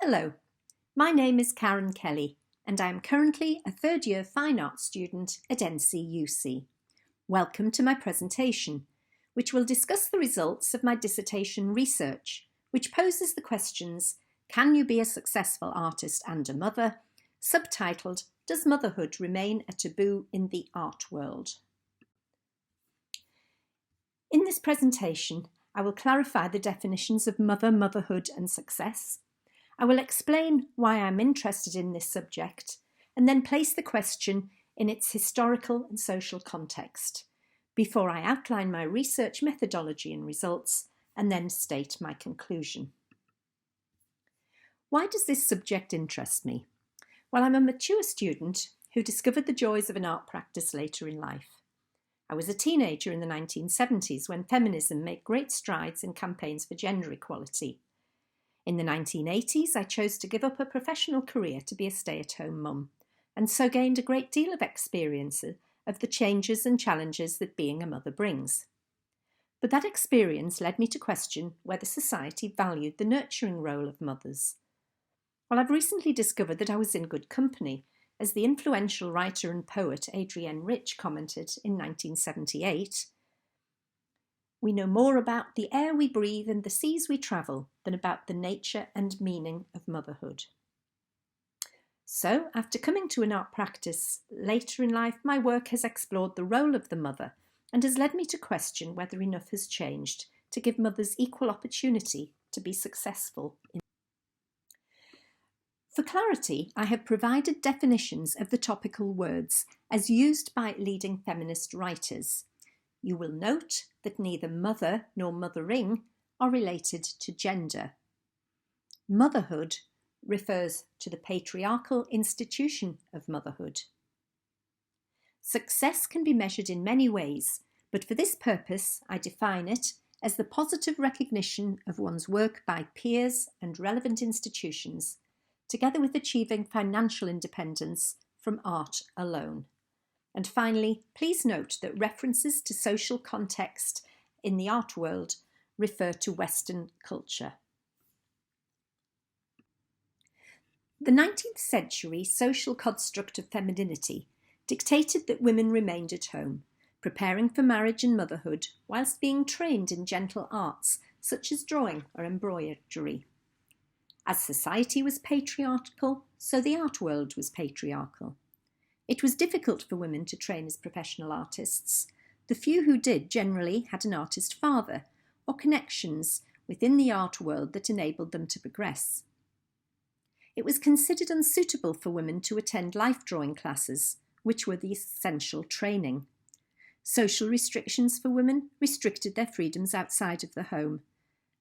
Hello, my name is Karen Kelley and I am currently a third year fine arts student at NCUC. Welcome to my presentation, which will discuss the results of my dissertation research, which poses the questions, can you be a successful artist and a mother? Subtitled, Does Motherhood Remain a Taboo in the Art World? In this presentation, I will clarify the definitions of motherhood and success. I will explain why I'm interested in this subject and then place the question in its historical and social context before I outline my research methodology and results and then state my conclusion. Why does this subject interest me? Well, I'm a mature student who discovered the joys of an art practice later in life. I was a teenager in the 1970s when feminism made great strides in campaigns for gender equality. In the 1980s, I chose to give up a professional career to be a stay-at-home mum, and so gained a great deal of experience of the changes and challenges that being a mother brings. But that experience led me to question whether society valued the nurturing role of mothers. Well, I've recently discovered that I was in good company, as the influential writer and poet Adrienne Rich commented in 1978, "We know more about the air we breathe and the seas we travel than about the nature and meaning of motherhood." So, after coming to an art practice later in life, my work has explored the role of the mother and has led me to question whether enough has changed to give mothers equal opportunity to be successful. For clarity, I have provided definitions of the topical words as used by leading feminist writers. You will note that neither mother nor mothering are related to gender. Motherhood refers to the patriarchal institution of motherhood. Success can be measured in many ways, but for this purpose I define it as the positive recognition of one's work by peers and relevant institutions, together with achieving financial independence from art alone. And finally, please note that references to social context in the art world refer to Western culture. The 19th century social construct of femininity dictated that women remained at home, preparing for marriage and motherhood whilst being trained in gentle arts such as drawing or embroidery. As society was patriarchal, so the art world was patriarchal. It was difficult for women to train as professional artists. The few who did generally had an artist father or connections within the art world that enabled them to progress. It was considered unsuitable for women to attend life drawing classes, which were the essential training. Social restrictions for women restricted their freedoms outside of the home,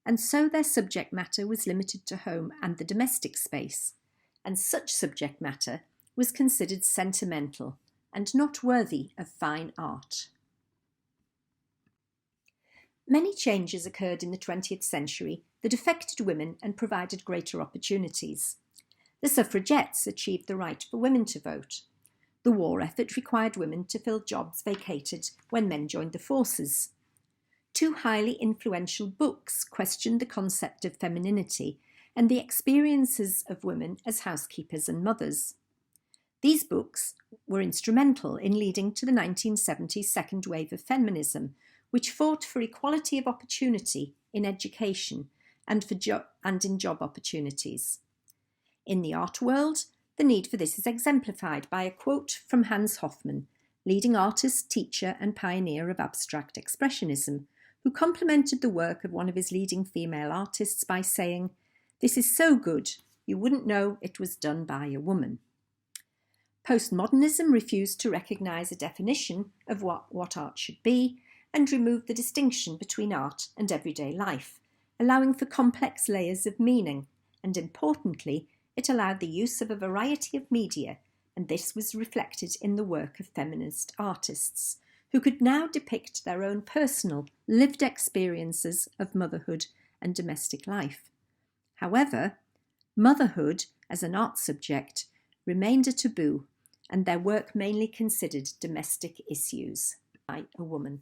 and so their subject matter was limited to home and the domestic space, and such subject matter was considered sentimental and not worthy of fine art. Many changes occurred in the 20th century that affected women and provided greater opportunities. The suffragettes achieved the right for women to vote. The war effort required women to fill jobs vacated when men joined the forces. Two highly influential books questioned the concept of femininity and the experiences of women as housekeepers and mothers. These books were instrumental in leading to the 1970s second wave of feminism, which fought for equality of opportunity in education and in job opportunities. In the art world, the need for this is exemplified by a quote from Hans Hofmann, leading artist, teacher and pioneer of abstract expressionism, who complimented the work of one of his leading female artists by saying, "This is so good, you wouldn't know it was done by a woman." Postmodernism refused to recognise a definition of what art should be and removed the distinction between art and everyday life, allowing for complex layers of meaning, and importantly, it allowed the use of a variety of media, and this was reflected in the work of feminist artists, who could now depict their own personal, lived experiences of motherhood and domestic life. However, motherhood as an art subject remained a taboo, and their work mainly considered domestic issues by a woman.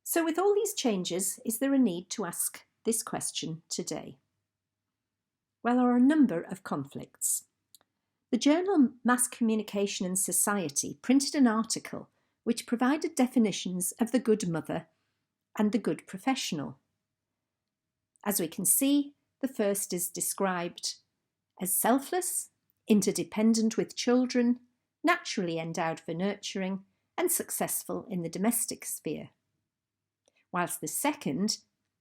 So with all these changes, is there a need to ask this question today? Well, there are a number of conflicts. The journal Mass Communication and Society printed an article which provided definitions of the good mother and the good professional. As we can see, the first is described as selfless, interdependent with children, naturally endowed for nurturing, and successful in the domestic sphere, whilst the second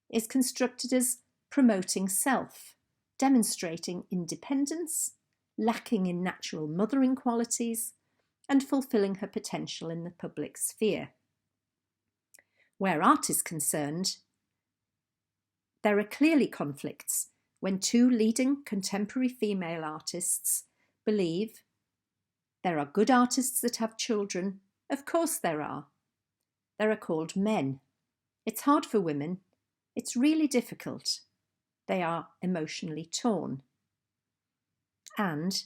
is constructed as promoting self, demonstrating independence, lacking in natural mothering qualities, and fulfilling her potential in the public sphere. Where art is concerned, there are clearly conflicts when two leading contemporary female artists believe there are good artists that have children. Of course there are. There are called men. It's hard for women. It's really difficult. They are emotionally torn. And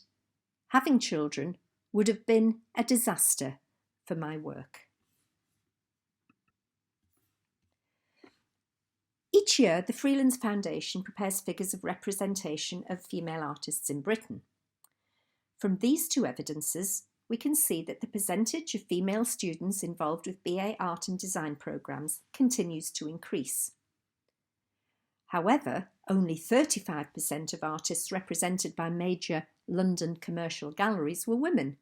having children would have been a disaster for my work. Each year, the Freelands Foundation prepares figures of representation of female artists in Britain. From these two evidences, we can see that the percentage of female students involved with BA Art and Design programmes continues to increase. However, only 35% of artists represented by major London commercial galleries were women,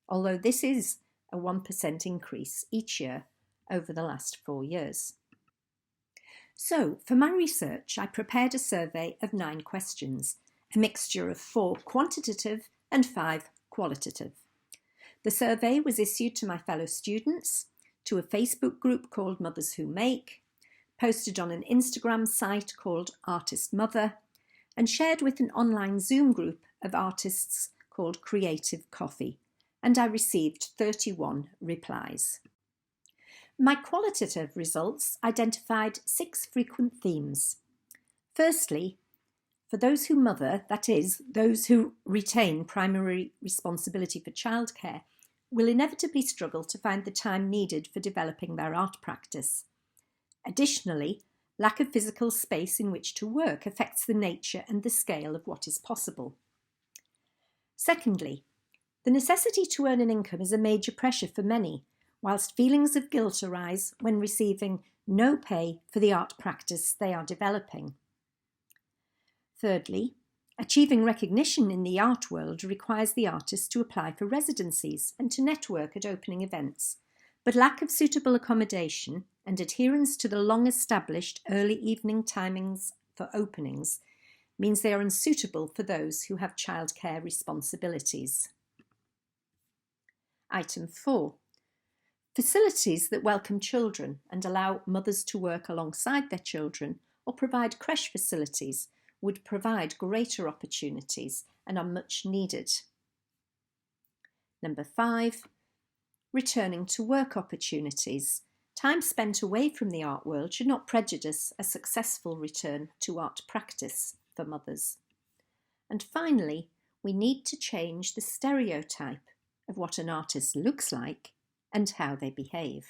although this is a 1% increase each year over the last 4 years. So, for my research, I prepared a survey of 9 questions, a mixture of 4 quantitative and 5 qualitative. The survey was issued to my fellow students, to a Facebook group called Mothers Who Make, posted on an Instagram site called Artist Mother, and shared with an online Zoom group of artists called Creative Coffee, and I received 31 replies. My qualitative results identified 6 frequent themes. Firstly, for those who mother, that is, those who retain primary responsibility for childcare, will inevitably struggle to find the time needed for developing their art practice. Additionally, lack of physical space in which to work affects the nature and the scale of what is possible. Secondly, the necessity to earn an income is a major pressure for many, whilst feelings of guilt arise when receiving no pay for the art practice they are developing. Thirdly, achieving recognition in the art world requires the artist to apply for residencies and to network at opening events, but lack of suitable accommodation and adherence to the long-established early evening timings for openings means they are unsuitable for those who have childcare responsibilities. Item 4. Facilities that welcome children and allow mothers to work alongside their children or provide creche facilities would provide greater opportunities and are much needed. Number 5. Returning to work opportunities. Time spent away from the art world should not prejudice a successful return to art practice for mothers. And finally, we need to change the stereotype of what an artist looks like and how they behave.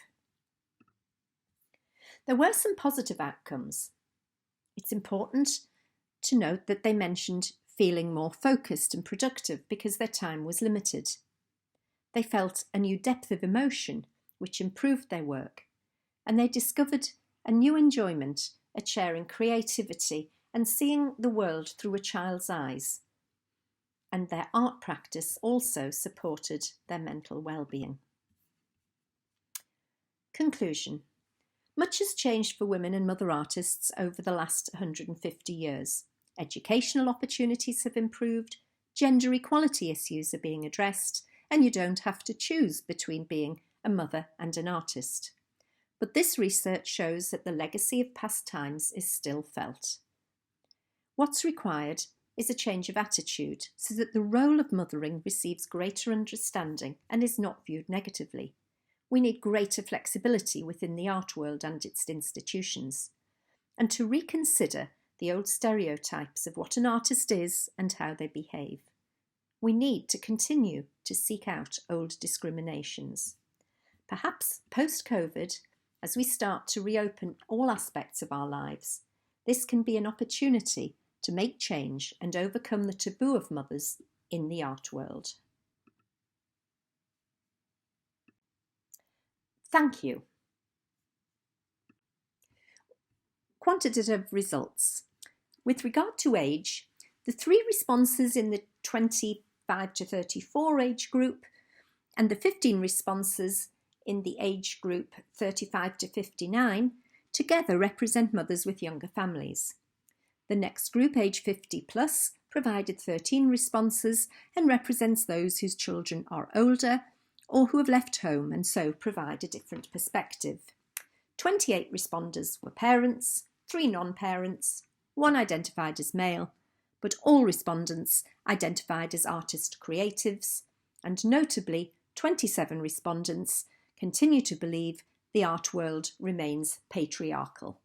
There were some positive outcomes. It's important to note that they mentioned feeling more focused and productive because their time was limited. They felt a new depth of emotion, which improved their work, and they discovered a new enjoyment at sharing creativity and seeing the world through a child's eyes. And their art practice also supported their mental well-being. Conclusion. Much has changed for women and mother artists over the last 150 years. Educational opportunities have improved, gender equality issues are being addressed, and you don't have to choose between being a mother and an artist. But this research shows that the legacy of past times is still felt. What's required is a change of attitude so that the role of mothering receives greater understanding and is not viewed negatively. We need greater flexibility within the art world and its institutions, and to reconsider the old stereotypes of what an artist is and how they behave. We need to continue to seek out old discriminations. Perhaps post-COVID, as we start to reopen all aspects of our lives, this can be an opportunity to make change and overcome the taboo of mothers in the art world. Thank you. Quantitative results. With regard to age, the 3 responses in the 25 to 34 age group and the 15 responses in the age group 35 to 59 together represent mothers with younger families. The next group, age 50 plus, provided 13 responses and represents those whose children are older or who have left home and so provide a different perspective. 28 responders were parents, 3 non-parents, 1 identified as male, but all respondents identified as artist creatives, and notably 27 respondents continue to believe the art world remains patriarchal.